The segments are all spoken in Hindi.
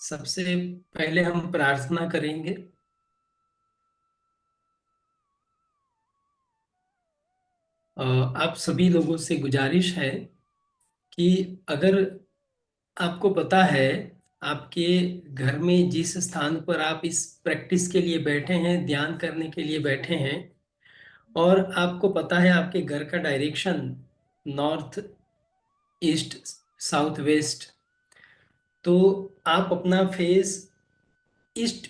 सबसे पहले हम प्रार्थना करेंगे। आप सभी लोगों से गुजारिश है कि अगर आपको पता है आपके घर में जिस स्थान पर आप इस प्रैक्टिस के लिए बैठे हैं, ध्यान करने के लिए बैठे हैं, और आपको पता है आपके घर का direction north, east, south, west, तो आप अपना फेस ईस्ट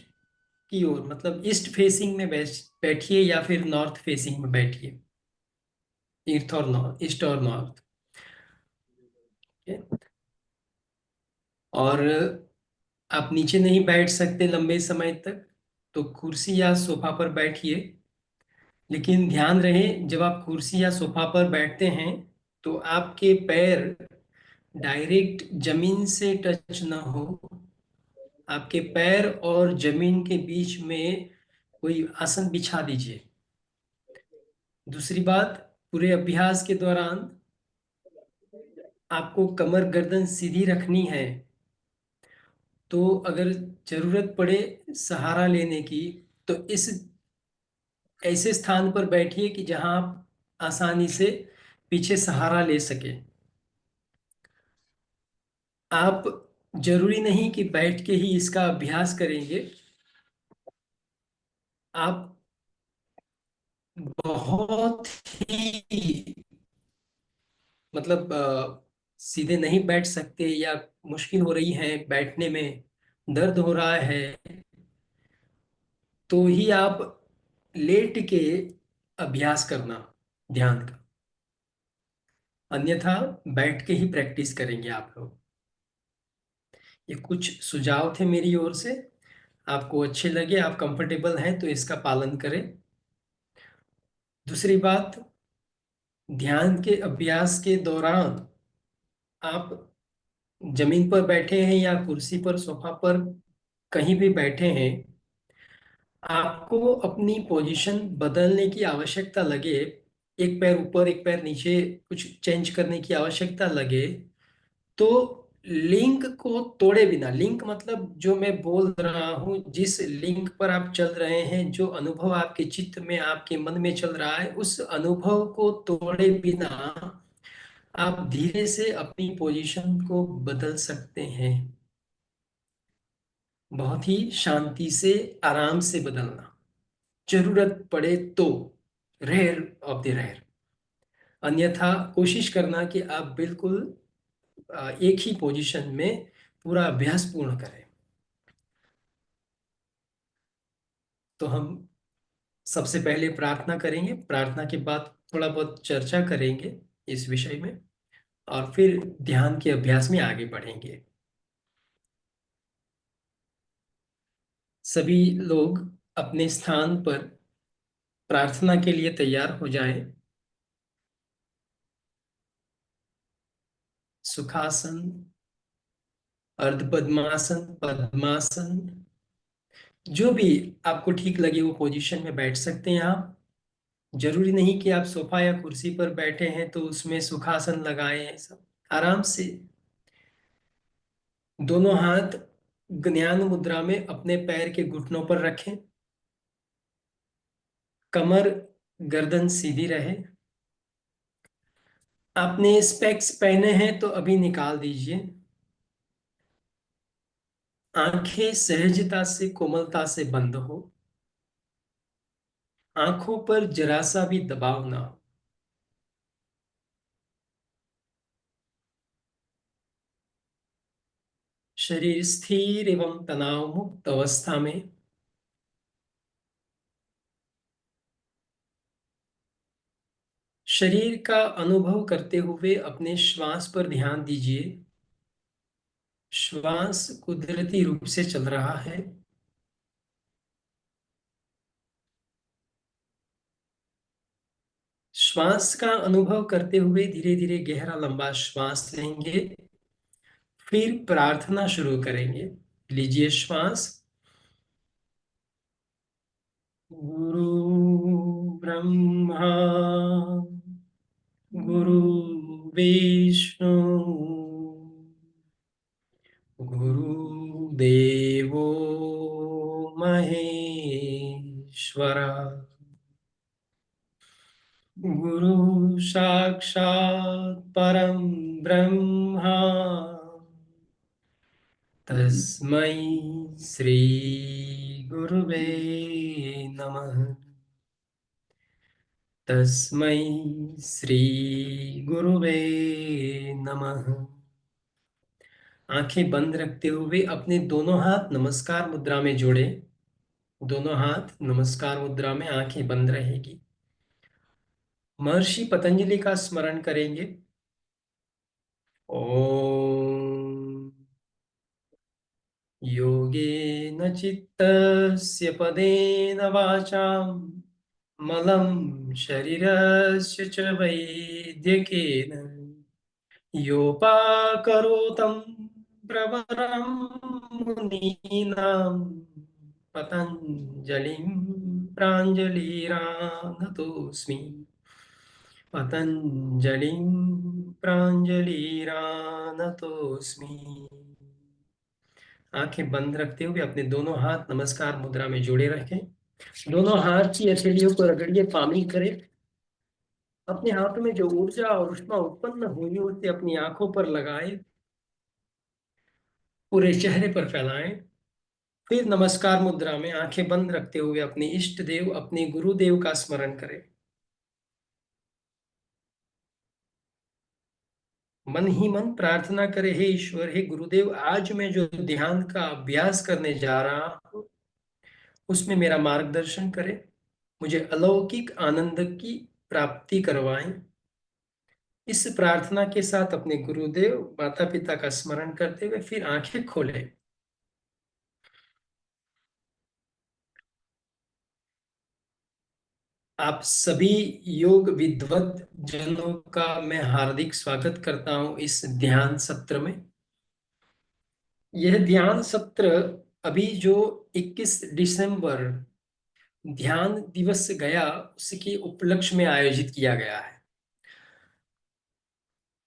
की ओर, मतलब ईस्ट फेसिंग में बैठिए या फिर नॉर्थ फेसिंग में बैठिए। ईस्ट और नॉर्थ, ईस्ट और नॉर्थ। और आप नीचे नहीं बैठ सकते लंबे समय तक, तो कुर्सी या सोफा पर बैठिए। लेकिन ध्यान रहे, जब आप कुर्सी या सोफा पर बैठते हैं तो आपके पैर डायरेक्ट जमीन से टच ना हो। आपके पैर और जमीन के बीच में कोई आसन बिछा दीजिए। दूसरी बात, पूरे अभ्यास के दौरान आपको कमर गर्दन सीधी रखनी है। तो अगर जरूरत पड़े सहारा लेने की, तो इस ऐसे स्थान पर बैठिए कि जहां आप आसानी से पीछे सहारा ले सके। आप जरूरी नहीं कि बैठ के ही इसका अभ्यास करेंगे। आप बहुत ही, मतलब सीधे नहीं बैठ सकते या मुश्किल हो रही है बैठने में, दर्द हो रहा है, तो ही आप लेट के अभ्यास करना ध्यान का। अन्यथा बैठ के ही प्रैक्टिस करेंगे आप लोग। ये कुछ सुझाव थे मेरी ओर से। आपको अच्छे लगे, आप कंफर्टेबल हैं तो इसका पालन करें। दूसरी बात, ध्यान के अभ्यास के दौरान आप जमीन पर बैठे हैं या कुर्सी पर, सोफा पर, कहीं भी बैठे हैं, आपको अपनी पोजीशन बदलने की आवश्यकता लगे, एक पैर ऊपर एक पैर नीचे कुछ चेंज करने की आवश्यकता लगे, तो लिंक को तोड़े बिना, लिंक मतलब जो मैं बोल रहा हूं, जिस लिंक पर आप चल रहे हैं, जो अनुभव आपके चित्त में, आपके मन में चल रहा है, उस अनुभव को तोड़े बिना आप धीरे से अपनी पोजीशन को बदल सकते हैं। बहुत ही शांति से, आराम से बदलना, जरूरत पड़े तो, रेयर ऑफ द रेयर। अन्यथा कोशिश करना कि आप बिल्कुल एक ही पोजीशन में पूरा अभ्यास पूर्ण करें। तो हम सबसे पहले प्रार्थना करेंगे, प्रार्थना के बाद थोड़ा बहुत चर्चा करेंगे इस विषय में, और फिर ध्यान के अभ्यास में आगे बढ़ेंगे। सभी लोग अपने स्थान पर प्रार्थना के लिए तैयार हो जाएं। सुखासन, अर्ध पद्मासन, पद्मासन, जो भी आपको ठीक लगे वो पोजीशन में बैठ सकते हैं आप। जरूरी नहीं कि आप सोफा या कुर्सी पर बैठे हैं तो उसमें सुखासन लगाएं। सब आराम से दोनों हाथ ज्ञान मुद्रा में अपने पैर के घुटनों पर रखें। कमर गर्दन सीधी रहे। आपने स्पेक्स पहने हैं तो अभी निकाल दीजिए। आंखें सहजता से, कोमलता से बंद हो। आंखों पर जरा सा भी दबाव ना हो। शरीर स्थिर एवं तनाव मुक्त अवस्था में। शरीर का अनुभव करते हुए अपने श्वास पर ध्यान दीजिए। श्वास कुदरती रूप से चल रहा है। श्वास का अनुभव करते हुए धीरे धीरे गहरा लंबा श्वास लेंगे। फिर प्रार्थना शुरू करेंगे। लीजिए श्वास। गुरु ब्रह्मा, गुरु विष्णु, गुरु देवो महेश्वरा गुरु साक्षात् परं ब्रह्मा तस्मै श्री गुरुवे नमः। तस्मै श्री गुरुवे नमः। आंखें बंद रखते हुए अपने दोनों हाथ नमस्कार मुद्रा में जोड़े। दोनों हाथ नमस्कार मुद्रा में, आंखें बंद रहेगी। महर्षि पतंजलि का स्मरण करेंगे। ओम योगेन चित्तस्य पदेन वाचां मलं शरीरस्य च वैद्यकेन योपाकरोतं प्रवरं मुनीनां पतञ्जलिं प्राञ्जलिरानतोऽस्मि। पतञ्जलिं प्राञ्जलिरानतोऽस्मि। आंखें बंद रखते हुए अपने दोनों हाथ नमस्कार मुद्रा में जोड़े रखें। दोनों हाथ की हथेलियों को रगड़िए, पानी करें। अपने हाथों में जो ऊर्जा और उष्मा उत्पन्न हुई है उसे अपनी आंखों पर लगाएं, पूरे चेहरे पर फैलाएं। फिर नमस्कार मुद्रा में आंखें बंद रखते हुए अपने इष्ट देव, अपने गुरुदेव का स्मरण करें। मन ही मन प्रार्थना करें, हे ईश्वर, हे गुरुदेव, आज मैं जो ध्यान का अभ्यास करने जा रहा हूं उसमें मेरा मार्गदर्शन करें, मुझे अलौकिक आनंद की प्राप्ति करवाएं। इस प्रार्थना के साथ अपने गुरुदेव माता पिता का स्मरण करते हुए फिर आंखें खोलें। आप सभी योग विद्वत जनों का मैं हार्दिक स्वागत करता हूं इस ध्यान सत्र में। यह ध्यान सत्र अभी जो 21 दिसंबर ध्यान दिवस गया उसके उपलक्ष्य में आयोजित किया गया है।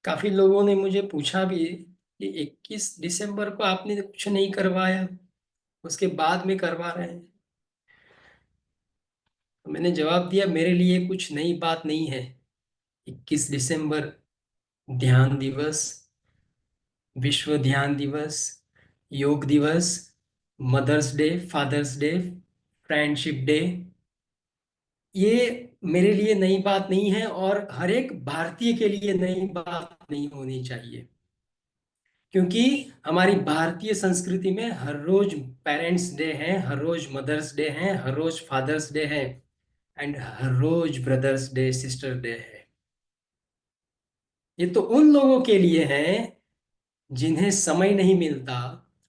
काफी लोगों ने मुझे पूछा भी कि 21 दिसंबर को आपने कुछ नहीं करवाया, उसके बाद में करवा रहे हैं। तो मैंने जवाब दिया, मेरे लिए कुछ नई बात नहीं है। 21 दिसंबर ध्यान दिवस, विश्व ध्यान दिवस, योग दिवस, mother's day, father's day, friendship day, ये मेरे लिए नई बात नहीं है और हर एक भारतीय के लिए नई बात नहीं होनी चाहिए। क्योंकि हमारी भारतीय संस्कृति में हर रोज पेरेंट्स डे है, हर रोज मदर्स डे है, हर रोज फादर्स डे है, एंड हर रोज ब्रदर्स डे, सिस्टर डे है। ये तो उन लोगों के लिए है जिन्हें समय नहीं मिलता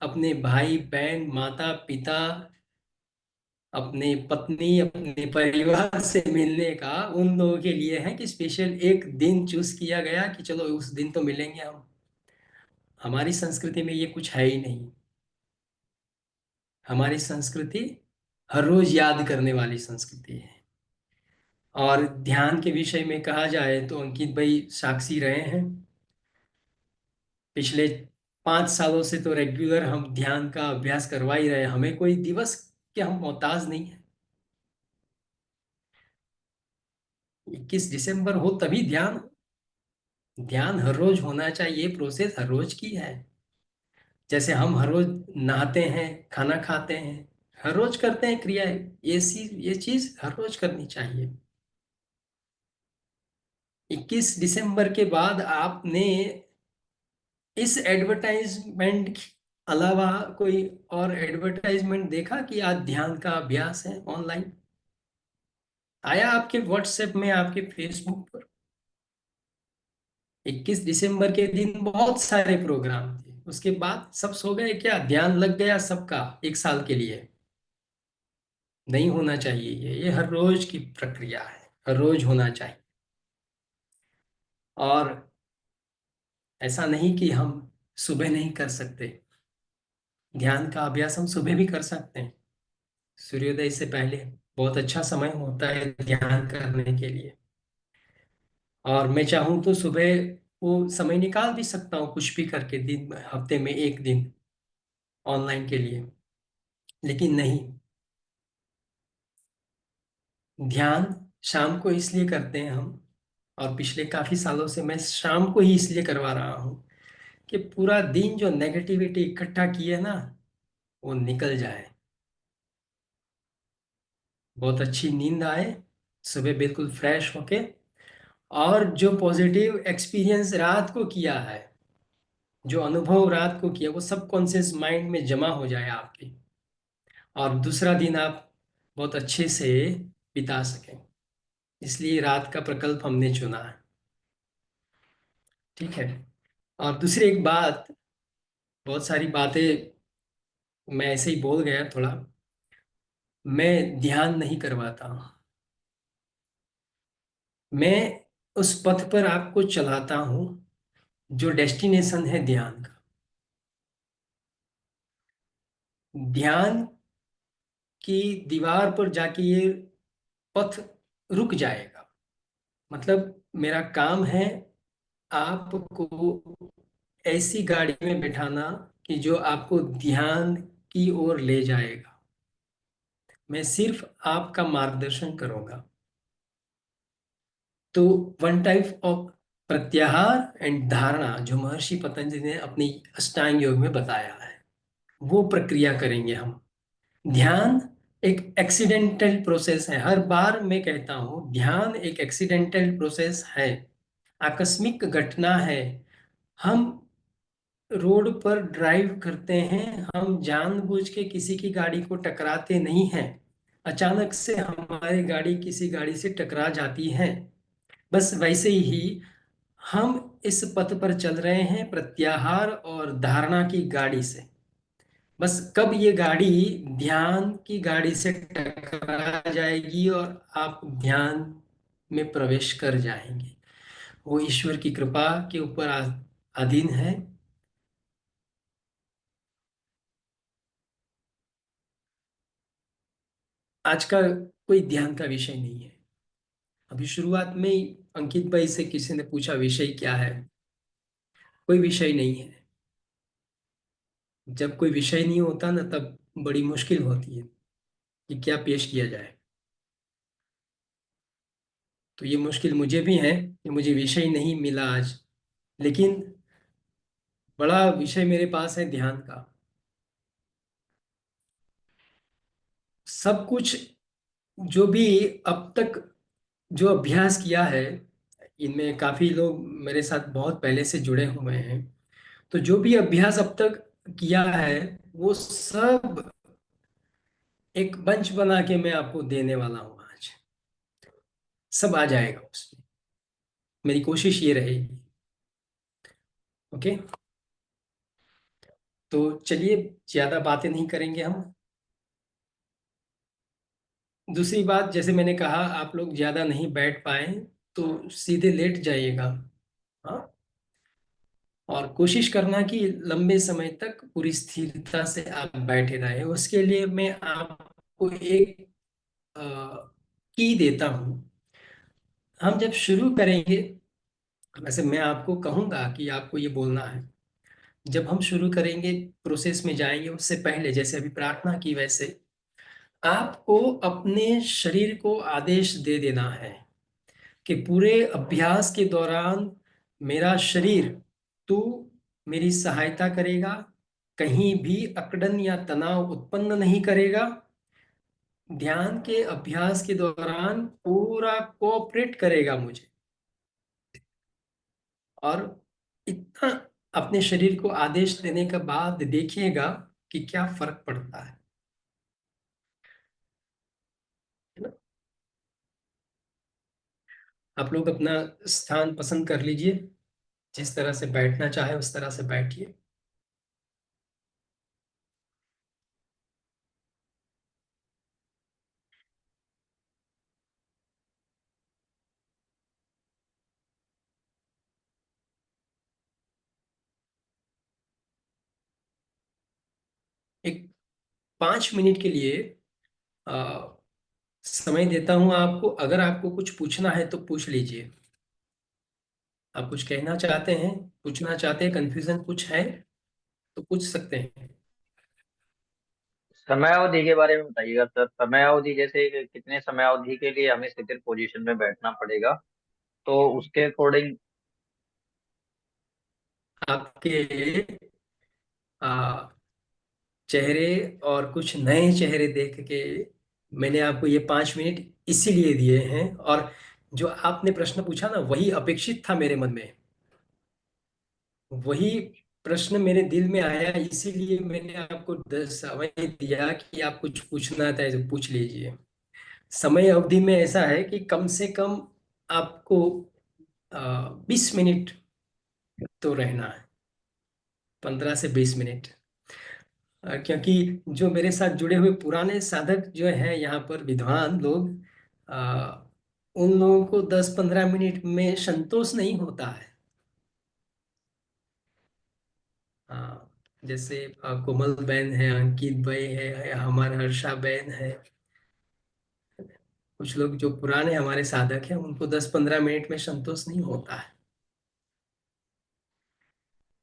अपने भाई बहन, माता पिता, अपने पत्नी, अपने परिवार से मिलने का। उन लोगों के लिए है कि स्पेशल एक दिन चूज किया गया कि चलो उस दिन तो मिलेंगे हम। हमारी संस्कृति में ये कुछ है ही नहीं। हमारी संस्कृति हर रोज याद करने वाली संस्कृति है। और ध्यान के विषय में कहा जाए तो अंकित भाई साक्षी रहे हैं। पिछले 5 सालों से तो रेगुलर हम ध्यान का अभ्यास करवा ही रहे हैं। हमें कोई दिवस के हम मोहताज नहीं है। 21 दिसंबर हो तभी ध्यान हो। ध्यान हर रोज होना चाहिए, प्रोसेस हर रोज की है। जैसे हम हर रोज नहाते हैं, खाना खाते हैं, हर रोज करते हैं क्रियाएं, ये चीज हर रोज करनी चाहिए। 21 दिसंबर के बाद आपने इस एडवर्टाइजमेंट के अलावा कोई और एडवर्टाइजमेंट देखा कि आज ध्यान का अभ्यास है ऑनलाइन? आया आपके व्हाट्सएप में, आपके फेसबुक पर? 21 दिसंबर के दिन बहुत सारे प्रोग्राम थे, उसके बाद सब सो गए क्या? ध्यान लग गया सबका एक साल के लिए? नहीं होना चाहिए। ये हर रोज की प्रक्रिया है, हर रोज होना चाहिए। और ऐसा नहीं कि हम सुबह नहीं कर सकते। ध्यान का अभ्यास हम सुबह भी कर सकते हैं, सूर्योदय से पहले। बहुत अच्छा समय होता है ध्यान करने के लिए। और मैं चाहूँ तो सुबह वो समय निकाल भी सकता हूँ कुछ भी करके, दिन हफ्ते में एक दिन। ऑनलाइन के लिए। लेकिन नहीं, ध्यान शाम को इसलिए करते हैं हम, और पिछले काफी सालों से मैं शाम को ही इसलिए करवा रहा हूँ कि पूरा दिन जो नेगेटिविटी इकट्ठा की है ना, वो निकल जाए, बहुत अच्छी नींद आए, सुबह बिल्कुल फ्रेश होके, और जो पॉजिटिव एक्सपीरियंस रात को किया है, जो अनुभव रात को किया, वो सब कॉन्शियस माइंड में जमा हो जाए आपके, और दूसरा दिन आप बहुत अच्छे से बिता सकें। इसलिए रात का प्रकल्प हमने चुना है। ठीक है। और दूसरी एक बात, बहुत सारी बातें मैं ऐसे ही बोल गया थोड़ा, मैं ध्यान नहीं करवाता, मैं उस पथ पर आपको चलाता हूँ जो डेस्टिनेशन है ध्यान का। ध्यान की दीवार पर जाके ये पथ रुक जाएगा। मतलब मेरा काम है आपको ऐसी गाड़ी में बैठाना कि जो आपको ध्यान की ओर ले जाएगा। मैं सिर्फ आपका मार्गदर्शन करूंगा। तो वन टाइप ऑफ प्रत्याहार एंड धारणा जो महर्षि पतंजलि ने अपनी अष्टांग योग में बताया है, वो प्रक्रिया करेंगे हम। ध्यान एक एक्सीडेंटल प्रोसेस है, हर बार मैं कहता हूं ध्यान एक एक्सीडेंटल प्रोसेस है, आकस्मिक घटना है। हम रोड पर ड्राइव करते हैं, हम जानबूझ के किसी की गाड़ी को टकराते नहीं हैं, अचानक से हमारी गाड़ी किसी गाड़ी से टकरा जाती है। बस वैसे ही हम इस पथ पर चल रहे हैं प्रत्याहार और धारणा की गाड़ी से। बस कब ये गाड़ी ध्यान की गाड़ी से टकरा जाएगी और आप ध्यान में प्रवेश कर जाएंगे, वो ईश्वर की कृपा के ऊपर अधीन है। आज का कोई ध्यान का विषय नहीं है। अभी शुरुआत में ही अंकित भाई से किसी ने पूछा विषय क्या है, कोई विषय नहीं है। जब कोई विषय नहीं होता ना, तब बड़ी मुश्किल होती है कि क्या पेश किया जाए। तो ये मुश्किल मुझे भी है कि मुझे विषय नहीं मिला आज, लेकिन बड़ा विषय मेरे पास है ध्यान का। सब कुछ जो भी अब तक जो अभ्यास किया है, इनमें काफी लोग मेरे साथ बहुत पहले से जुड़े हुए हैं, तो जो भी अभ्यास अब तक किया है, वो सब एक बंच बना के मैं आपको देने वाला हूँ आज। सब आ जाएगा उसमें, मेरी कोशिश ये रहेगी। ओके। तो चलिए, ज्यादा बातें नहीं करेंगे हम। दूसरी बात, जैसे मैंने कहा, आप लोग ज्यादा नहीं बैठ पाए तो सीधे लेट जाइएगा। हाँ। और कोशिश करना कि लंबे समय तक पूरी स्थिरता से आप बैठे रहे। उसके लिए मैं आपको एक की देता हूँ। हम जब शुरू करेंगे, वैसे मैं आपको कहूंगा कि आपको ये बोलना है, जब हम शुरू करेंगे, प्रोसेस में जाएंगे, उससे पहले जैसे अभी प्रार्थना की, वैसे आपको अपने शरीर को आदेश दे देना है कि पूरे अभ्यास के दौरान मेरा शरीर, तू मेरी सहायता करेगा, कहीं भी अकड़न या तनाव उत्पन्न नहीं करेगा, ध्यान के अभ्यास के दौरान पूरा कोऑपरेट करेगा मुझे। और इतना अपने शरीर को आदेश देने के बाद देखिएगा कि क्या फर्क पड़ता है ना। आप लोग अपना स्थान पसंद कर लीजिए, जिस तरह से बैठना चाहे उस तरह से बैठिए। एक 5 मिनट के लिए आ, समय देता हूं आपको। अगर आपको कुछ पूछना है तो पूछ लीजिए। आप कुछ कहना चाहते हैं, पूछना चाहते हैं, कंफ्यूजन कुछ है तो पूछ सकते हैं। समय अवधि के बारे में बताइएगा सर। समय अवधि जैसे कि कितने समय अवधि के लिए हमें स्थिर पोजीशन में बैठना पड़ेगा, तो उसके अकॉर्डिंग। आपके आ, चेहरे और कुछ नए चेहरे देख के मैंने आपको ये 5 मिनट इसीलिए दिए हैं। और जो आपने प्रश्न पूछा ना, वही अपेक्षित था मेरे मन में। वही प्रश्न मेरे दिल में आया, इसीलिए मैंने आपको 10 समय दिया कि आप कुछ पूछना था तो पूछ लीजिए। समय अवधि में ऐसा है कि कम से कम आपको 20 मिनट तो रहना है, 15 से 20 मिनट। क्योंकि जो मेरे साथ जुड़े हुए पुराने साधक जो हैं यहाँ पर, विद्वान लोग, अ, उन लोगों को 10-15 मिनट में संतोष नहीं होता है। हाँ, जैसे कोमल बहन है, अंकित भाई है, हमारा हर्षा बहन है। कुछ लोग जो पुराने हमारे साधक हैं, उनको 10-15 मिनट में संतोष नहीं होता है।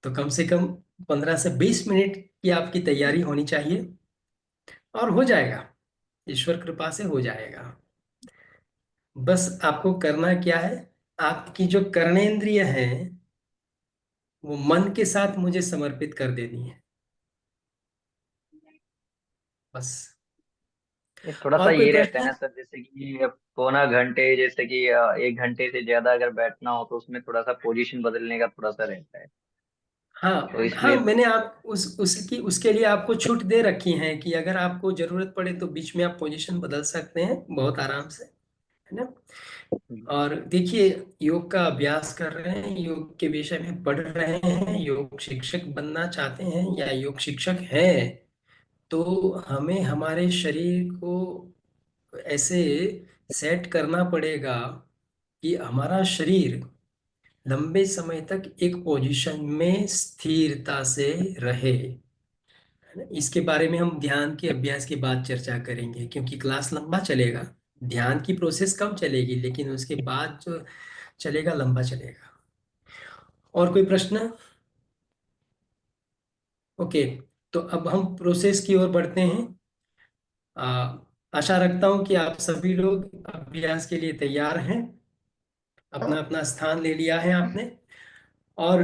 तो कम से कम 15 से 20 मिनट की आपकी तैयारी होनी चाहिए, और हो जाएगा। ईश्वर कृपा से हो जाएगा। बस आपको करना क्या है, आपकी जो कर्णेंद्रिय है वो मन के साथ मुझे समर्पित कर देनी है, बस। ये थोड़ा सा और कोई ये रहता है प्रश्न? ना सर, जैसे कि अब पौना घंटे, जैसे कि 1 घंटे से ज्यादा अगर बैठना हो तो उसमें थोड़ा सा पोजीशन बदलने का थोड़ा सा रहता है। तो हाँ हाँ, इसलिए मैंने आप उसकी उसके लिए आपको छूट दे रखी है कि अगर आपको जरूरत पड़े तो बीच में आप पोजीशन बदल सकते हैं बहुत आराम से, है ना। और देखिए, योग का अभ्यास कर रहे हैं, योग के विषय में पढ़ रहे हैं, योग शिक्षक बनना चाहते हैं या योग शिक्षक हैं, तो हमें हमारे शरीर को ऐसे सेट करना पड़ेगा कि हमारा शरीर लंबे समय तक एक पोजीशन में स्थिरता से रहे, है ना। इसके बारे में हम ध्यान के अभ्यास के बाद चर्चा करेंगे, क्योंकि क्लास लंबा चलेगा। ध्यान की प्रोसेस कम चलेगी, लेकिन उसके बाद जो चलेगा लंबा चलेगा। और कोई प्रश्न? ओके, तो अब हम प्रोसेस की ओर बढ़ते हैं। आ, आशा रखता हूं कि आप सभी लोग अभ्यास के लिए तैयार हैं। अपना अपना स्थान ले लिया है आपने। और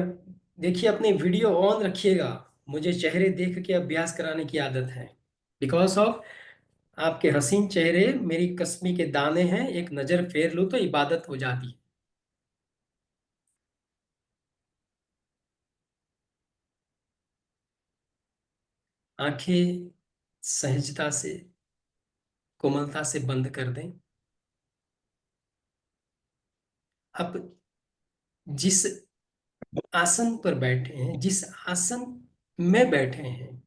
देखिए, अपने वीडियो ऑन रखिएगा। मुझे चेहरे देख के अभ्यास कराने की आदत है। बिकॉज ऑफ आपके हसीन चेहरे मेरी कसमी के दाने हैं, एक नजर फेर लूं तो इबादत हो जाती है। आंखें सहजता से, कोमलता से बंद कर दें। आप जिस आसन पर बैठे हैं, जिस आसन में बैठे हैं,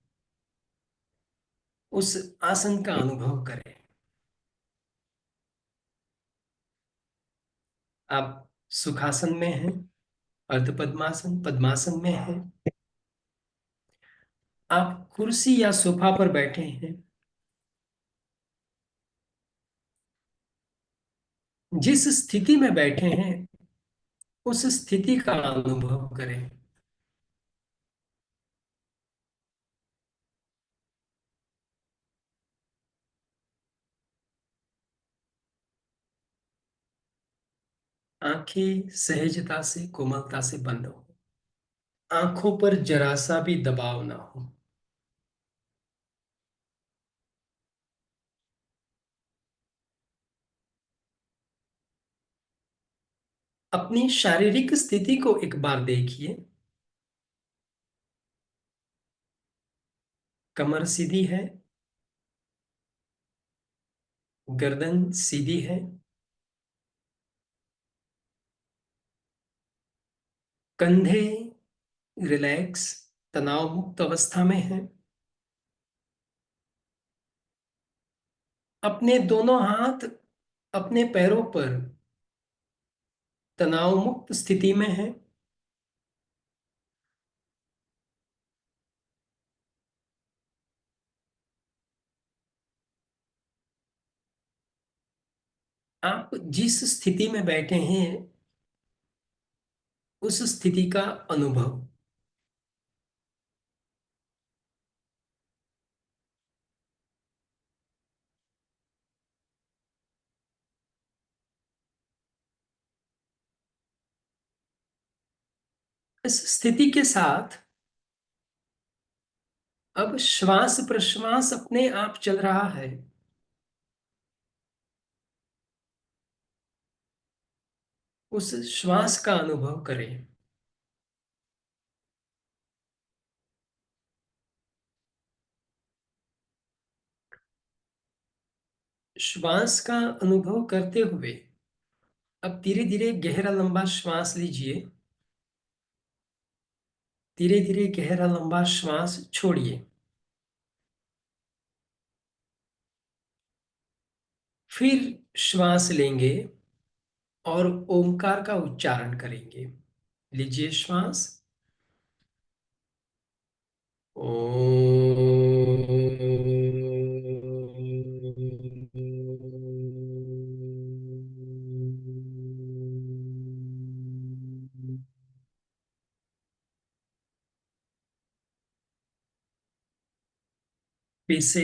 उस आसन का अनुभव करें। आप सुखासन में हैं, अर्ध पद्मासन, पद्मासन में हैं, आप कुर्सी या सोफा पर बैठे हैं, जिस स्थिति में बैठे हैं उस स्थिति का अनुभव करें। आंखें सहजता से, कोमलता से बंद हो। आंखों पर जरा सा भी दबाव ना हो। अपनी शारीरिक स्थिति को एक बार देखिए। कमर सीधी है, गर्दन सीधी है, कंधे रिलैक्स, तनाव मुक्त अवस्था में है। अपने दोनों हाथ अपने पैरों पर तनाव मुक्त स्थिति में है। आप जिस स्थिति में बैठे हैं उस स्थिति का अनुभव। इस स्थिति के साथ अब श्वास प्रश्वास अपने आप चल रहा है। उस श्वास का अनुभव करें। श्वास का अनुभव करते हुए अब धीरे धीरे गहरा लंबा श्वास लीजिए। धीरे धीरे गहरा लंबा श्वास छोड़िए। फिर श्वास लेंगे और ओमकार का उच्चारण करेंगे। लीजिए श्वास। ओम। फिर से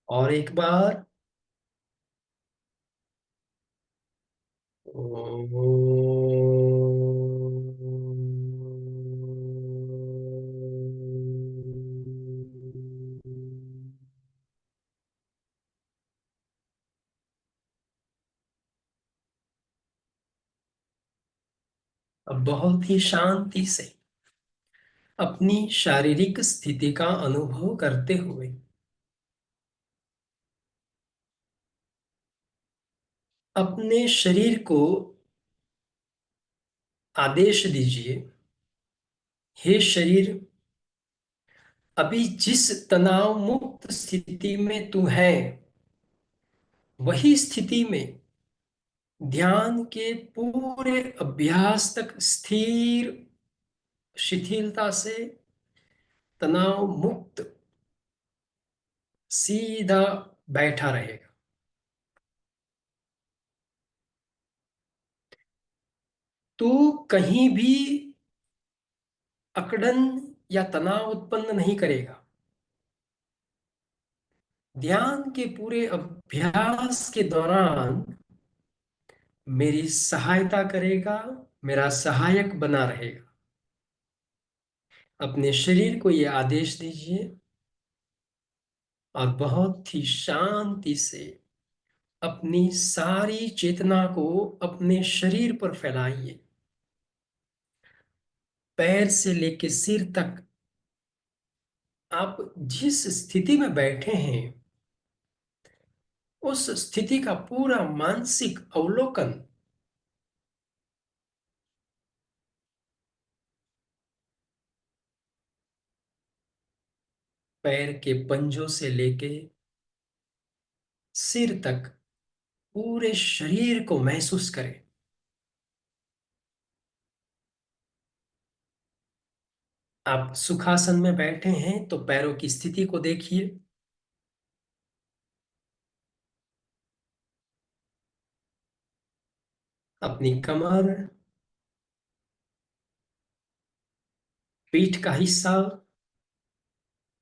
और एक बार। अब बहुत ही शांति से अपनी शारीरिक स्थिति का अनुभव करते हुए अपने शरीर को आदेश दीजिए, हे शरीर, अभी जिस तनाव मुक्त स्थिति में तू है, वही स्थिति में ध्यान के पूरे अभ्यास तक स्थिर शिथिलता से तनाव मुक्त सीधा बैठा रहेगा। तू कहीं भी अकड़न या तनाव उत्पन्न नहीं करेगा। ध्यान के पूरे अभ्यास के दौरान मेरी सहायता करेगा, मेरा सहायक बना रहेगा। अपने शरीर को यह आदेश दीजिए और बहुत ही शांति से अपनी सारी चेतना को अपने शरीर पर फैलाइए। पैर से लेकर सिर तक आप जिस स्थिति में बैठे हैं, उस स्थिति का पूरा मानसिक अवलोकन पैर के पंजों से लेके सिर तक पूरे शरीर को महसूस करें। आप सुखासन में बैठे हैं तो पैरों की स्थिति को देखिए। अपनी कमर, पीठ का हिस्सा,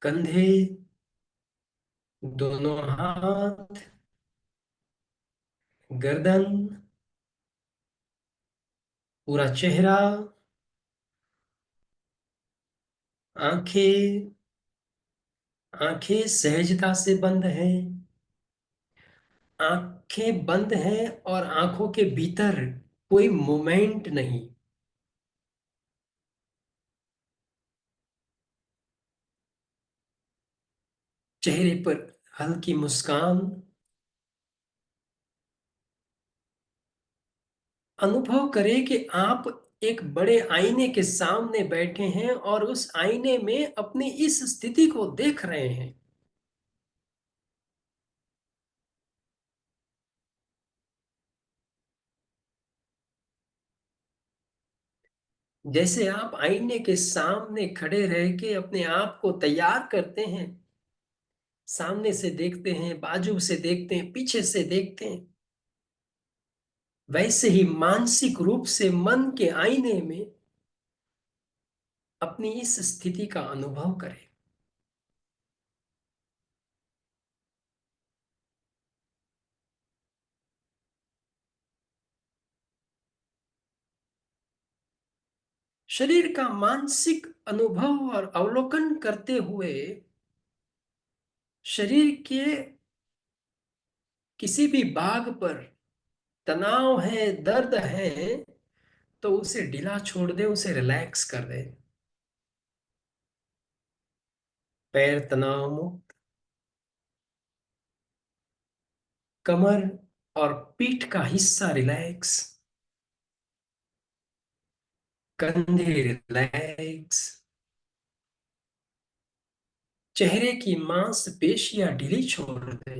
कंधे, दोनों हाथ, गर्दन, पूरा चेहरा, आंखें। आंखें सहजता से बंद हैं। आंखें बंद हैं और आंखों के भीतर कोई मोमेंट नहीं। चेहरे पर हल्की मुस्कान। अनुभव करें कि आप एक बड़े आईने के सामने बैठे हैं और उस आईने में अपनी इस स्थिति को देख रहे हैं। जैसे आप आईने के सामने खड़े रह के अपने आप को तैयार करते हैं, सामने से देखते हैं, बाजू से देखते हैं, पीछे से देखते हैं, वैसे ही मानसिक रूप से मन के आईने में अपनी इस स्थिति का अनुभव करें। शरीर का मानसिक अनुभव और अवलोकन करते हुए शरीर के किसी भी भाग पर तनाव है, दर्द है, तो उसे ढीला छोड़ दे, उसे रिलैक्स कर दे। पैर तनाव मुक्त, कमर और पीठ का हिस्सा रिलैक्स, कंधे रिलैक्स, चेहरे की मांसपेशियां ढीली छोड़ दे।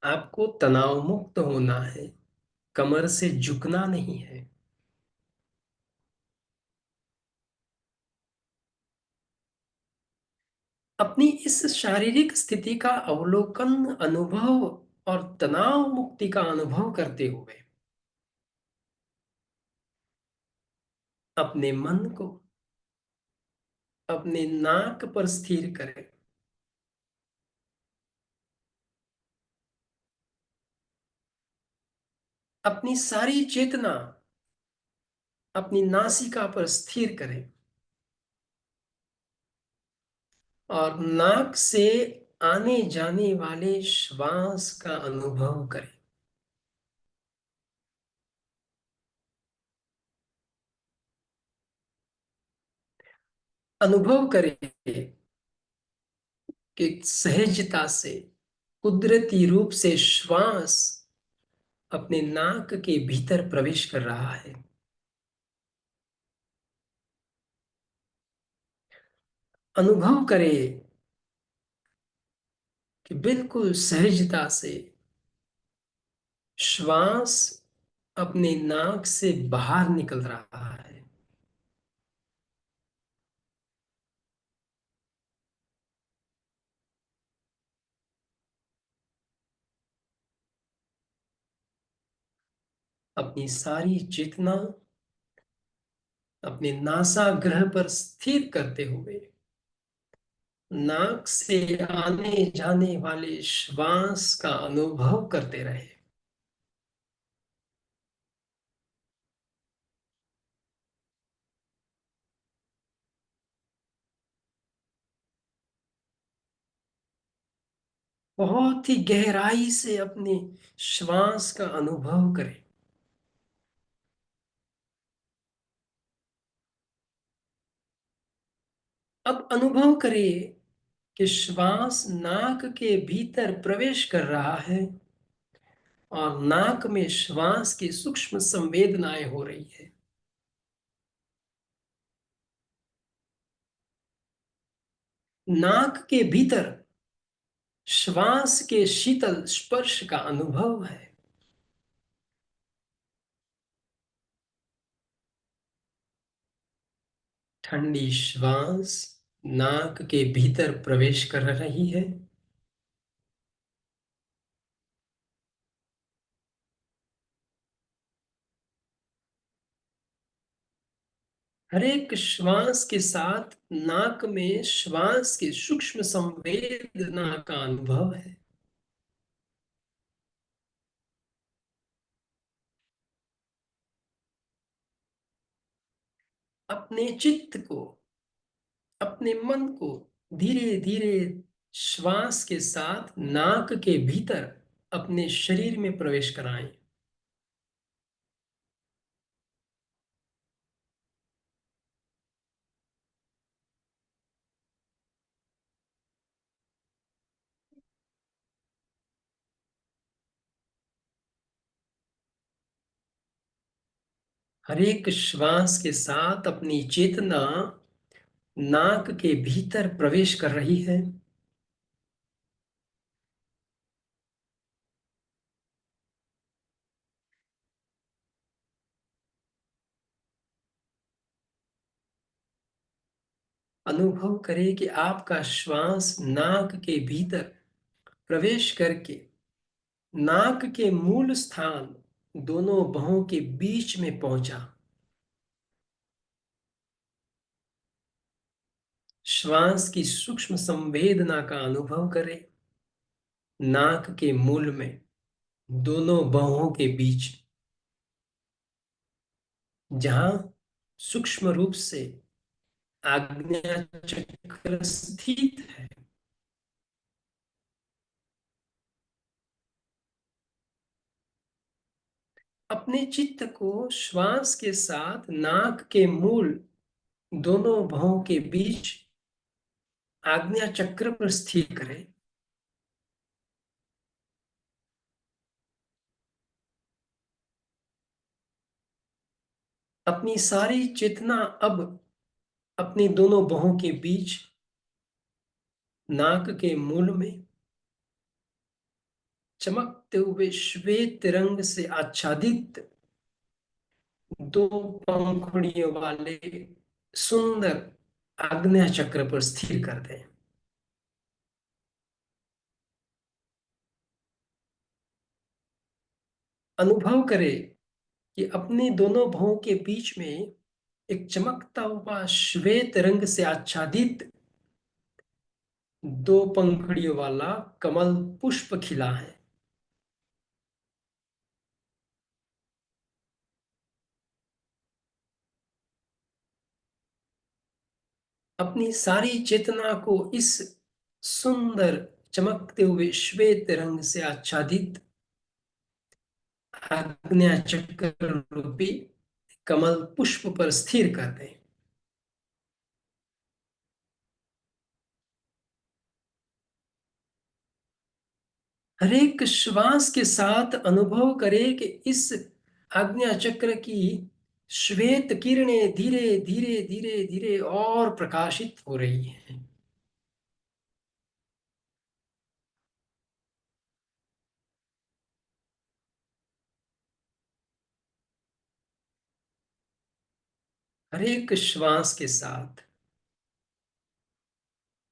आपको तनाव मुक्त होना है, कमर से झुकना नहीं है। अपनी इस शारीरिक स्थिति का अवलोकन, अनुभव और तनाव मुक्ति का अनुभव करते हुए अपने मन को अपने नाक पर स्थिर करें। अपनी सारी चेतना अपनी नासिका पर स्थिर करें और नाक से आने जाने वाले श्वास का अनुभव करें। अनुभव करें कि सहजता से, कुदरती रूप से श्वास अपने नाक के भीतर प्रवेश कर रहा है। अनुभव करें कि बिल्कुल सहजता से श्वास अपने नाक से बाहर निकल रहा है। अपनी सारी चेतना अपने नासाग्रह पर स्थिर करते हुए नाक से आने जाने वाले श्वास का अनुभव करते रहे। बहुत ही गहराई से अपने श्वास का अनुभव करें। अब अनुभव करें कि श्वास नाक के भीतर प्रवेश कर रहा है और नाक में श्वास की सूक्ष्म संवेदनाएं हो रही है। नाक के भीतर श्वास के शीतल स्पर्श का अनुभव है। ठंडी श्वास नाक के भीतर प्रवेश कर रही है। हर एक श्वास के साथ नाक में श्वास की सूक्ष्म संवेदना का अनुभव है। अपने चित्त को, अपने मन को धीरे धीरे श्वास के साथ नाक के भीतर अपने शरीर में प्रवेश कराएं। हर एक श्वास के साथ अपनी चेतना नाक के भीतर प्रवेश कर रही है। अनुभव करें कि आपका श्वास नाक के भीतर प्रवेश करके नाक के मूल स्थान दोनों भौं के बीच में पहुंचा। श्वास की सूक्ष्म संवेदना का अनुभव करें। नाक के मूल में दोनों बाहों के बीच, जहां सूक्ष्म रूप से आज्ञा चक्र स्थित है। अपने चित्त को श्वास के साथ नाक के मूल दोनों बाहों के बीच आज्ञा चक्र पर स्थिर करें। अपनी सारी चेतना अब अपनी दोनों बाहों के बीच नाक के मूल में चमकते हुए श्वेत रंग से आच्छादित दो पंखुड़ियों वाले सुंदर आग्नेय चक्र पर स्थिर कर दें। अनुभव करें कि अपने दोनों भौं के बीच में एक चमकता हुआ श्वेत रंग से आच्छादित दो पंखुड़ियों वाला कमल पुष्प खिला है। अपनी सारी चेतना को इस सुंदर चमकते हुए श्वेत रंग से आच्छादित आग्नेय चक्र रूपी कमल पुष्प पर स्थिर कर दें। हर एक श्वास के साथ अनुभव करें कि इस आज्ञा चक्र की श्वेत किरणें धीरे धीरे धीरे धीरे और प्रकाशित हो रही हैं। हर एक श्वास के साथ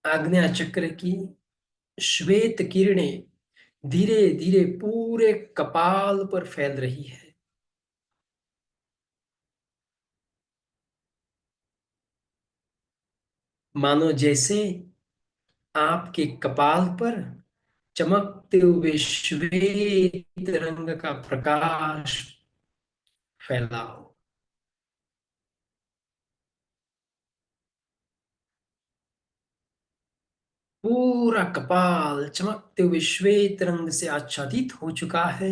आज्ञा चक्र की श्वेत किरणें धीरे धीरे पूरे कपाल पर फैल रही है। मानो जैसे आपके कपाल पर चमकते हुए श्वेत रंग का प्रकाश फैला हो। पूरा कपाल चमकते हुए श्वेत रंग से आच्छादित हो चुका है।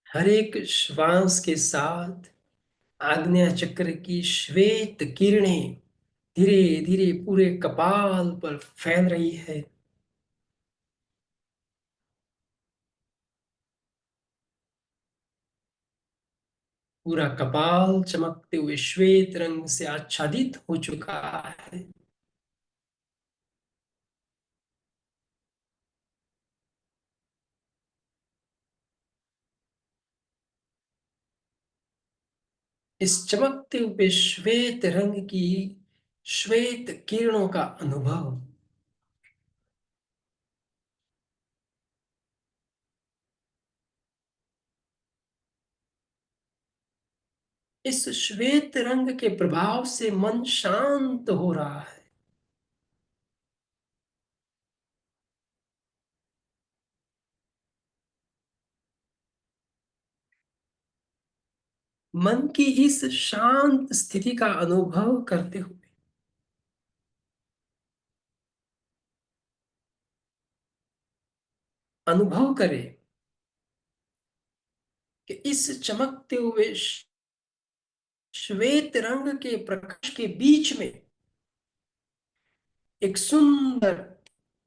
हर एक श्वास के साथ आग्नेय चक्र की श्वेत किरणें धीरे धीरे पूरे कपाल पर फैल रही है। पूरा कपाल चमकते हुए श्वेत रंग से आच्छादित हो चुका है। इस चमकते हुए श्वेत रंग की श्वेत किरणों का अनुभव इस श्वेत रंग के प्रभाव से मन शांत हो रहा है। मन की इस शांत स्थिति का अनुभव करते हुए अनुभव करें कि इस चमकते हुए श्वेत रंग के प्रकाश के बीच में एक सुंदर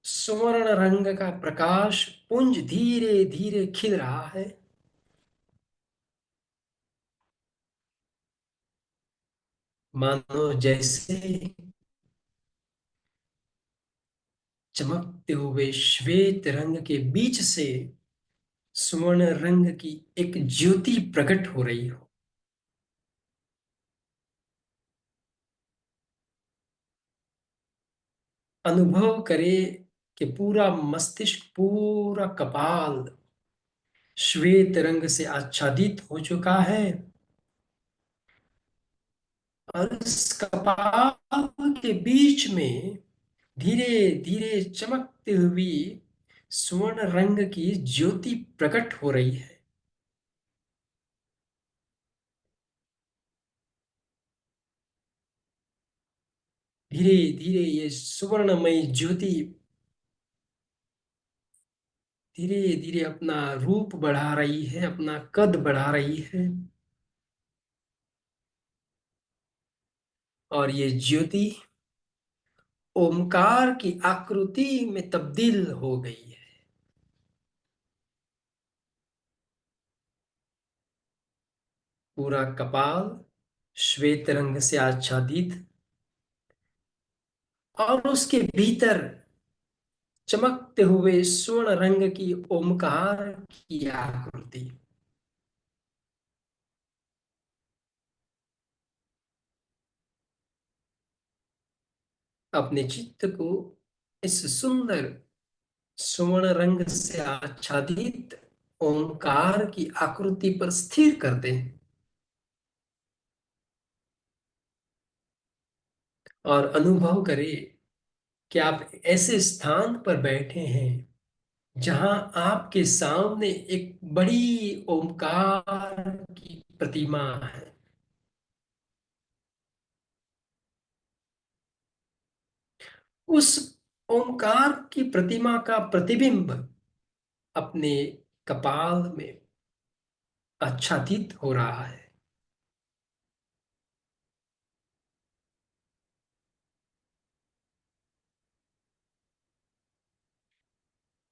स्वर्ण रंग का प्रकाश पुंज धीरे धीरे खिल रहा है। मानो जैसे चमकते हुए श्वेत रंग के बीच से स्वर्ण रंग की एक ज्योति प्रकट हो रही हो। अनुभव करे कि पूरा मस्तिष्क, पूरा कपाल श्वेत रंग से आच्छादित हो चुका है, और इस कपाल के बीच में धीरे धीरे चमकती हुई स्वर्ण रंग की ज्योति प्रकट हो रही है। धीरे धीरे ये सुवर्णमयी ज्योति धीरे धीरे अपना रूप बढ़ा रही है, अपना कद बढ़ा रही है, और ये ज्योति ओमकार की आकृति में तब्दील हो गई है। पूरा कपाल श्वेत रंग से आच्छादित, और उसके भीतर चमकते हुए स्वर्ण रंग की ओमकार की आकृति। अपने चित्त को इस सुंदर स्वर्ण रंग से आच्छादित ओमकार की आकृति पर स्थिर कर दें, और अनुभव करें कि आप ऐसे स्थान पर बैठे हैं जहां आपके सामने एक बड़ी ओमकार की प्रतिमा है। उस ओमकार की प्रतिमा का प्रतिबिंब अपने कपाल में आच्छादित हो रहा है।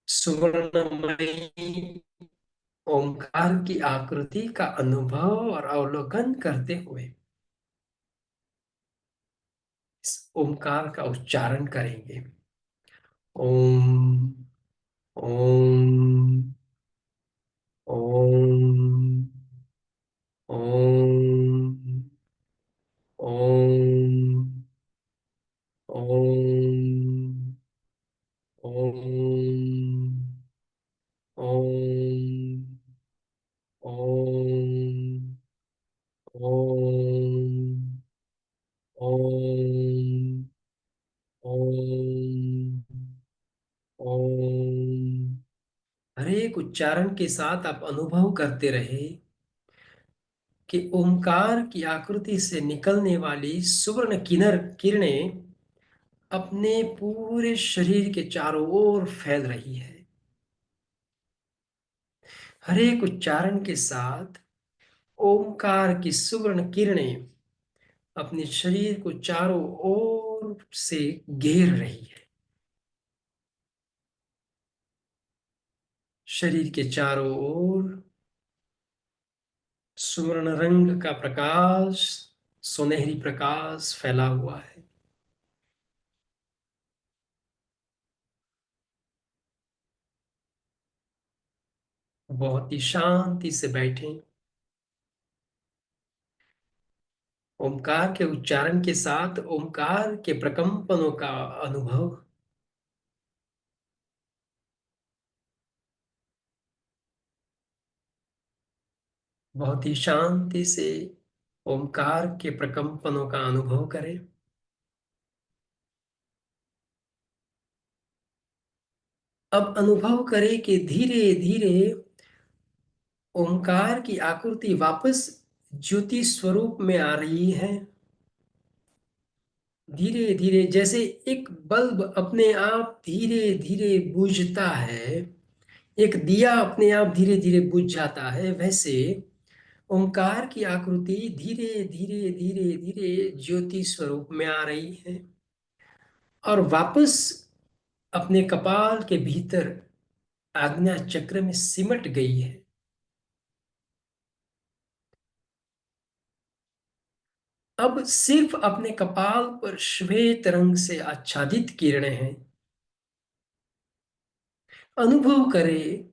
सुवर्णमयी ओमकार की आकृति का अनुभव और अवलोकन करते हुए इस ओमकार का उच्चारण करेंगे। ओम, ओम, ओम, ओम, ओम, ओम, ओम, ओम, ओम, ओम, ओम, ओम, ओम। हर एक उच्चारण के साथ आप अनुभव करते रहे कि ओमकार की आकृति से निकलने वाली सुवर्ण किरणें अपने पूरे शरीर के चारों ओर फैल रही है। हर एक उच्चारण के साथ ओमकार की सुवर्ण किरणें अपने शरीर को चारों ओर से घेर रही है। शरीर के चारों ओर सुवर्ण रंग का प्रकाश, सुनहरी प्रकाश फैला हुआ है। बहुत ही शांति से बैठें। ओमकार के उच्चारण के साथ ओमकार के प्रकंपनों का अनुभव। बहुत ही शांति से ओमकार के प्रकंपनों का अनुभव करें। अब अनुभव करें कि धीरे धीरे ओमकार की आकृति वापस ज्योति स्वरूप में आ रही है। धीरे धीरे, जैसे एक बल्ब अपने आप धीरे धीरे बुझता है, एक दिया अपने आप धीरे धीरे बुझ जाता है, वैसे ओंकार की आकृति धीरे धीरे धीरे धीरे ज्योति स्वरूप में आ रही है, और वापस अपने कपाल के भीतर आज्ञा चक्र में सिमट गई है। अब सिर्फ अपने कपाल पर श्वेत रंग से आच्छादित किरणें हैं। अनुभव करें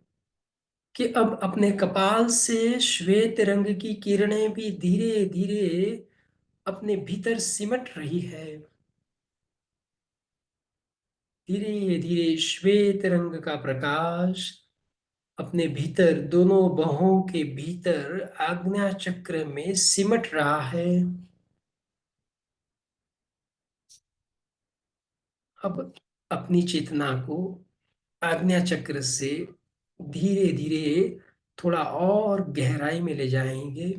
कि अब अपने कपाल से श्वेत रंग की किरणें भी धीरे धीरे अपने भीतर सिमट रही है। धीरे धीरे श्वेत रंग का प्रकाश अपने भीतर, दोनों बाहों के भीतर आज्ञा चक्र में सिमट रहा है। अब अपनी चेतना को आज्ञा चक्र से धीरे धीरे थोड़ा और गहराई में ले जाएंगे,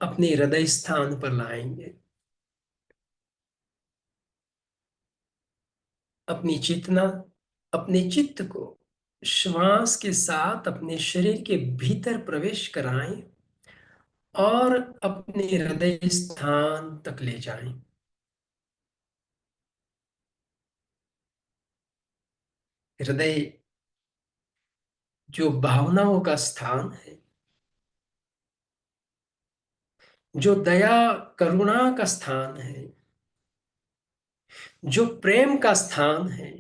अपने हृदय स्थान पर लाएंगे। अपनी चेतना, अपने चित्त को श्वास के साथ अपने शरीर के भीतर प्रवेश कराएं और अपने हृदय स्थान तक ले जाएं। हृदय जो भावनाओं का स्थान है, जो दया करुणा का स्थान है, जो प्रेम का स्थान है,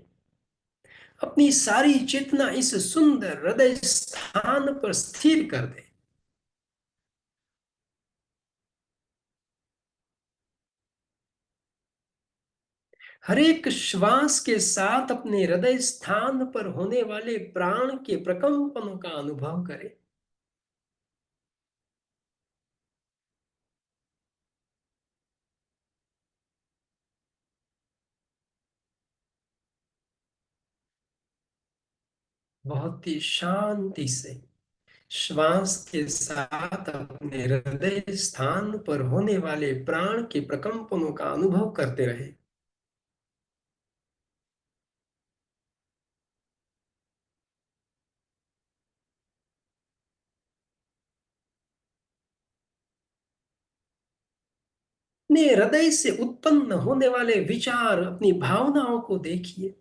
अपनी सारी चेतना इस सुंदर हृदय स्थान पर स्थिर कर दे। हर एक श्वास के साथ अपने हृदय स्थान पर होने वाले प्राण के प्रकंपनों का अनुभव करें। बहुत ही शांति से श्वास के साथ अपने हृदय स्थान पर होने वाले प्राण के प्रकंपनों का अनुभव करते रहे। अपने हृदय से उत्पन्न होने वाले विचार, अपनी भावनाओं को देखिए।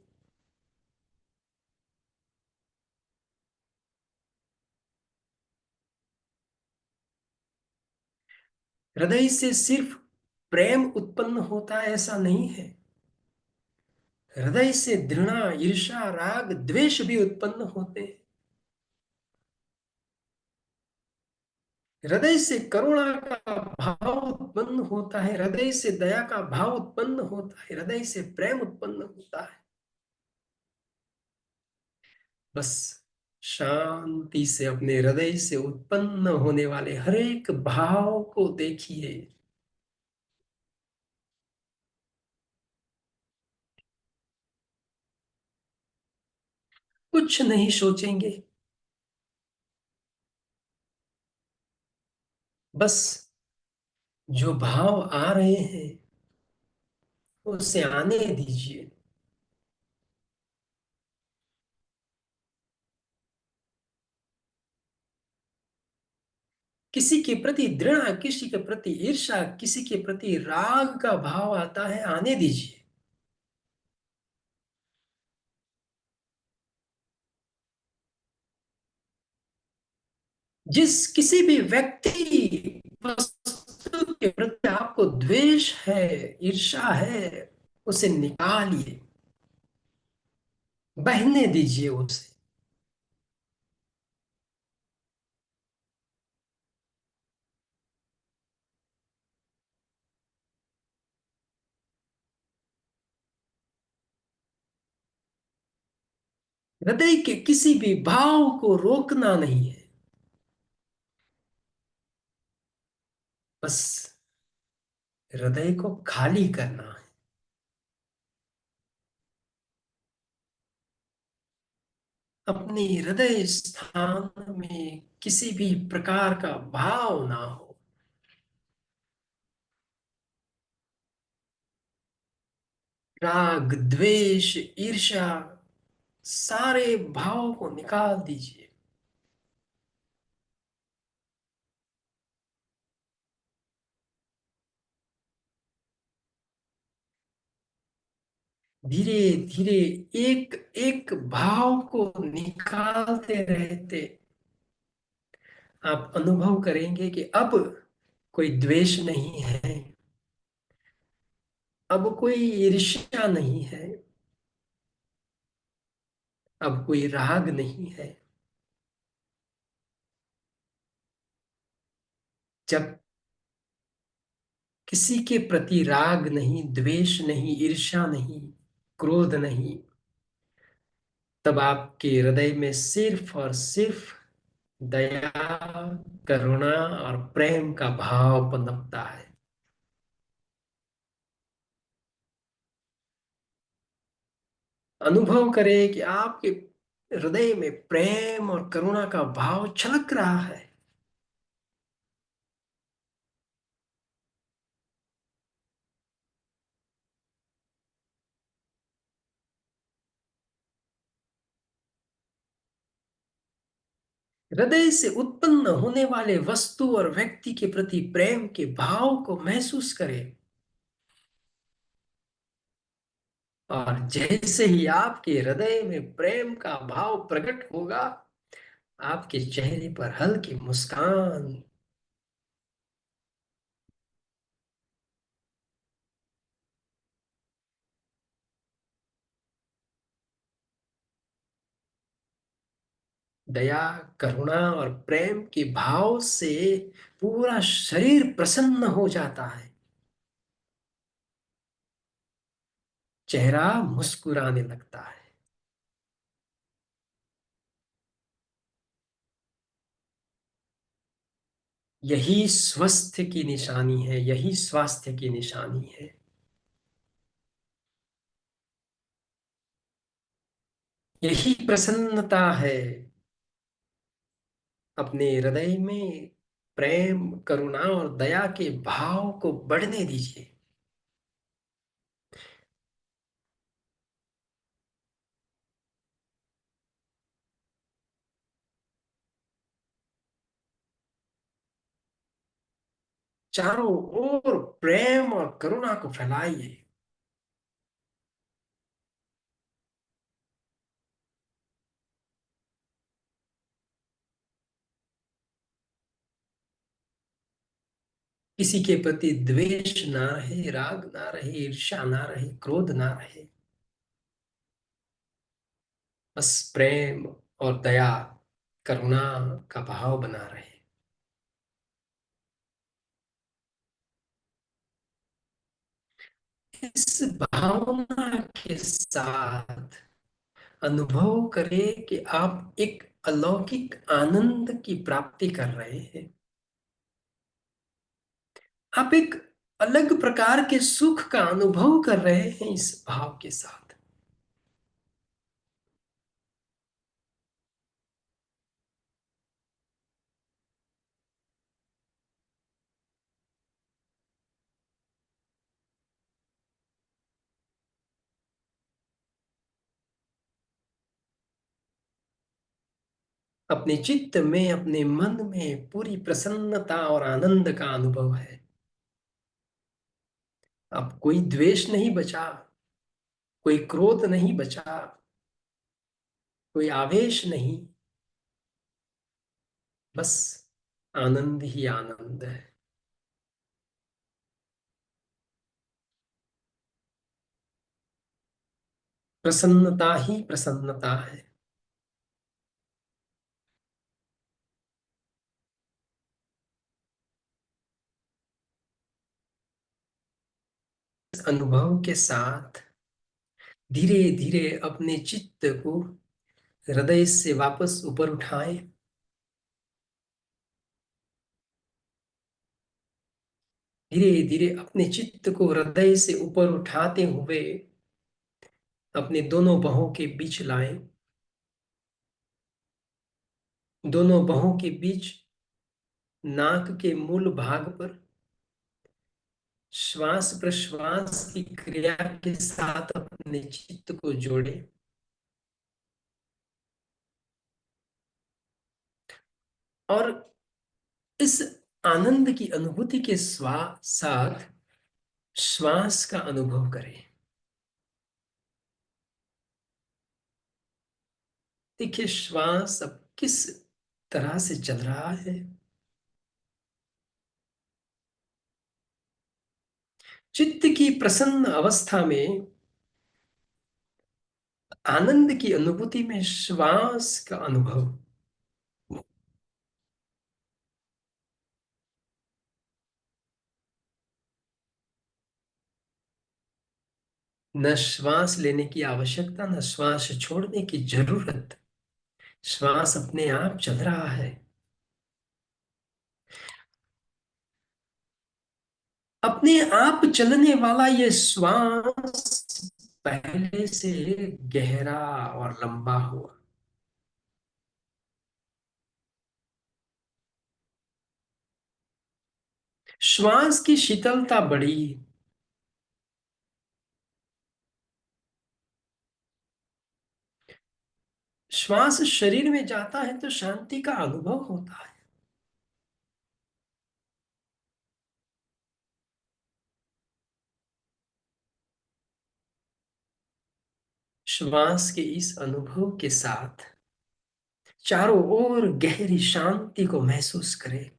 हृदय से सिर्फ प्रेम उत्पन्न होता है ऐसा नहीं है। हृदय से घृणा, ईर्ष्या, राग, द्वेष भी उत्पन्न होते हैं। हृदय से करुणा का भाव उत्पन्न होता है, हृदय से दया का भाव उत्पन्न होता है, हृदय से प्रेम उत्पन्न होता है। बस शांति से अपने हृदय से उत्पन्न होने वाले हर एक भाव को देखिए। कुछ नहीं सोचेंगे, बस जो भाव आ रहे हैं उसे आने दीजिए। किसी के प्रति घृणा, किसी के प्रति ईर्ष्या, किसी के प्रति राग का भाव आता है, आने दीजिए। जिस किसी भी व्यक्ति, वस्तु के प्रति आपको द्वेष है, ईर्ष्या है, उसे निकालिए, बहने दीजिए उसे। हृदय के किसी भी भाव को रोकना नहीं है, बस हृदय को खाली करना है। अपने हृदय स्थान में किसी भी प्रकार का भाव ना हो। राग, द्वेष, ईर्ष्या, सारे भाव को निकाल दीजिए। धीरे धीरे एक एक भाव को निकालते रहते आप अनुभव करेंगे कि अब कोई द्वेष नहीं है, अब कोई ईर्ष्या नहीं है, अब कोई राग नहीं है। जब किसी के प्रति राग नहीं, द्वेष नहीं, ईर्ष्या नहीं, क्रोध नहीं, तब आपके हृदय में सिर्फ और सिर्फ दया, करुणा और प्रेम का भाव पनपता है। अनुभव करें कि आपके हृदय में प्रेम और करुणा का भाव छलक रहा है। हृदय से उत्पन्न होने वाले वस्तु और व्यक्ति के प्रति प्रेम के भाव को महसूस करें। और जैसे ही आपके हृदय में प्रेम का भाव प्रकट होगा, आपके चेहरे पर हल्की मुस्कान, दया, करुणा और प्रेम के भाव से पूरा शरीर प्रसन्न हो जाता है। चेहरा मुस्कुराने लगता है। यही स्वास्थ्य की निशानी है, यही स्वास्थ्य की निशानी है। यही प्रसन्नता है। अपने हृदय में प्रेम, करुणा और दया के भाव को बढ़ने दीजिए। चारों ओर प्रेम और करुणा को फैलाइए। किसी के प्रति द्वेष ना रहे, राग ना रहे, ईर्ष्या ना रहे, क्रोध ना रहे। बस प्रेम और दया, करुणा का भाव बना रहे। इस भावना के साथ अनुभव करें कि आप एक अलौकिक आनंद की प्राप्ति कर रहे हैं। आप एक अलग प्रकार के सुख का अनुभव कर रहे हैं इस भाव के साथ। अपने चित्त में, अपने मन में पूरी प्रसन्नता और आनंद का अनुभव है। अब कोई द्वेष नहीं बचा, कोई क्रोध नहीं बचा, कोई आवेश नहीं। बस आनंद ही आनंद है। प्रसन्नता ही प्रसन्नता है। इस अनुभव के साथ धीरे धीरे अपने चित्त को हृदय से वापस ऊपर उठाएं। धीरे धीरे अपने चित्त को हृदय से ऊपर उठाते हुए अपने दोनों बाहों के बीच लाएं। दोनों बाहों के बीच नाक के मूल भाग पर श्वास प्रश्वास की क्रिया के साथ अपने चित्त को जोड़ें। और इस आनंद की अनुभूति के साथ श्वास का अनुभव करें। देखिए श्वास अब किस तरह से चल रहा है। चित्त की प्रसन्न अवस्था में आनंद की अनुभूति में श्वास का अनुभव। न श्वास लेने की आवश्यकता, न श्वास छोड़ने की जरूरत। श्वास अपने आप चल रहा है। अपने आप चलने वाला ये श्वास पहले से गहरा और लंबा हुआ। श्वास की शीतलता बढ़ी। श्वास शरीर में जाता है तो शांति का अनुभव होता है। श्वास के इस अनुभव के साथ चारों ओर गहरी शांति को महसूस करें।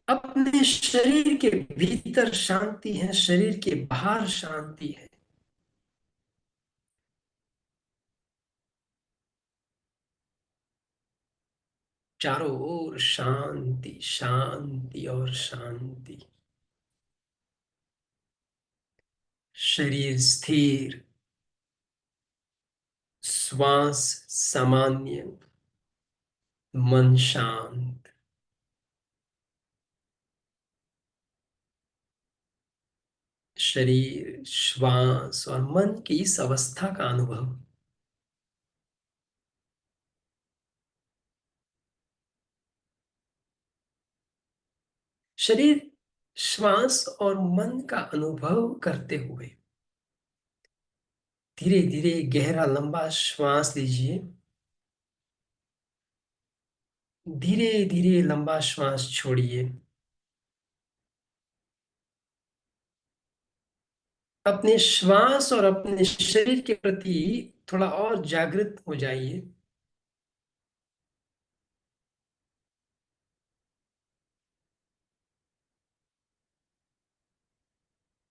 अपने शरीर के भीतर शांति है, शरीर के बाहर शांति है। चारों ओर शांति, शांति और शांति। शरीर स्थिर, श्वास सामान्य, मन शांत। शरीर, श्वास और मन की इस अवस्था का अनुभव। शरीर, श्वास और मन का अनुभव करते हुए धीरे धीरे गहरा लंबा श्वास लीजिए। धीरे धीरे लंबा श्वास छोड़िए। अपने श्वास और अपने शरीर के प्रति थोड़ा और जागृत हो जाइए।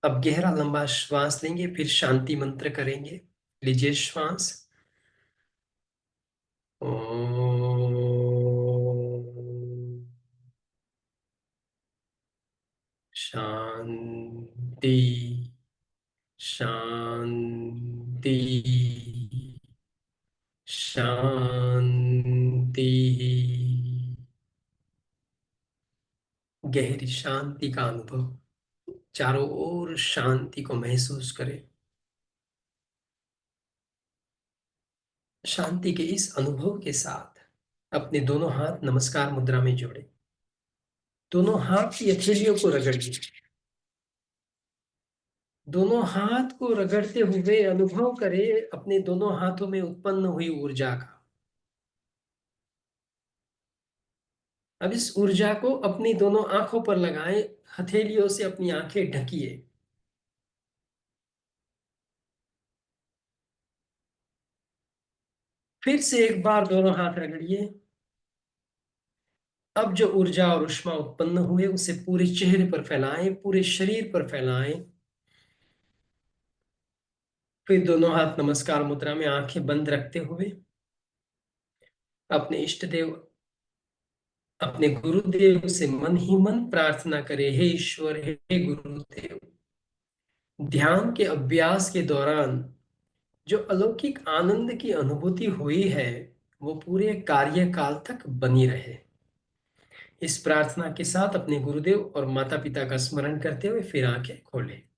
अब गहरा लंबा श्वास लेंगे, फिर शांति मंत्र करेंगे। लीजिए श्वास। ओम शांति, शांति, शांति। गहरी शांति का अनुभव। चारों ओर शांति को महसूस करें। शांति के इस अनुभव के साथ अपने दोनों हाथ नमस्कार मुद्रा में जोड़ें। दोनों हाथ की हथेलियों को रगड़िए। दोनों हाथ को रगड़ते हुए अनुभव करें अपने दोनों हाथों में उत्पन्न हुई ऊर्जा का। अब इस ऊर्जा को अपनी दोनों आंखों पर लगाएं। हथेलियों से अपनी आंखें ढकिए। फिर से एक बार दोनों हाथ रगड़िए। अब जो ऊर्जा और ऊष्मा उत्पन्न हुए उसे पूरे चेहरे पर फैलाएं, पूरे शरीर पर फैलाएं। फिर दोनों हाथ नमस्कार मुद्रा में आंखें बंद रखते हुए अपने इष्ट देव, अपने गुरुदेव से मन ही मन प्रार्थना करें। हे ईश्वर, हे गुरुदेव, ध्यान के अभ्यास के दौरान जो अलौकिक आनंद की अनुभूति हुई है वो पूरे कार्यकाल तक बनी रहे। इस प्रार्थना के साथ अपने गुरुदेव और माता पिता का स्मरण करते हुए फिर आंखें खोलें।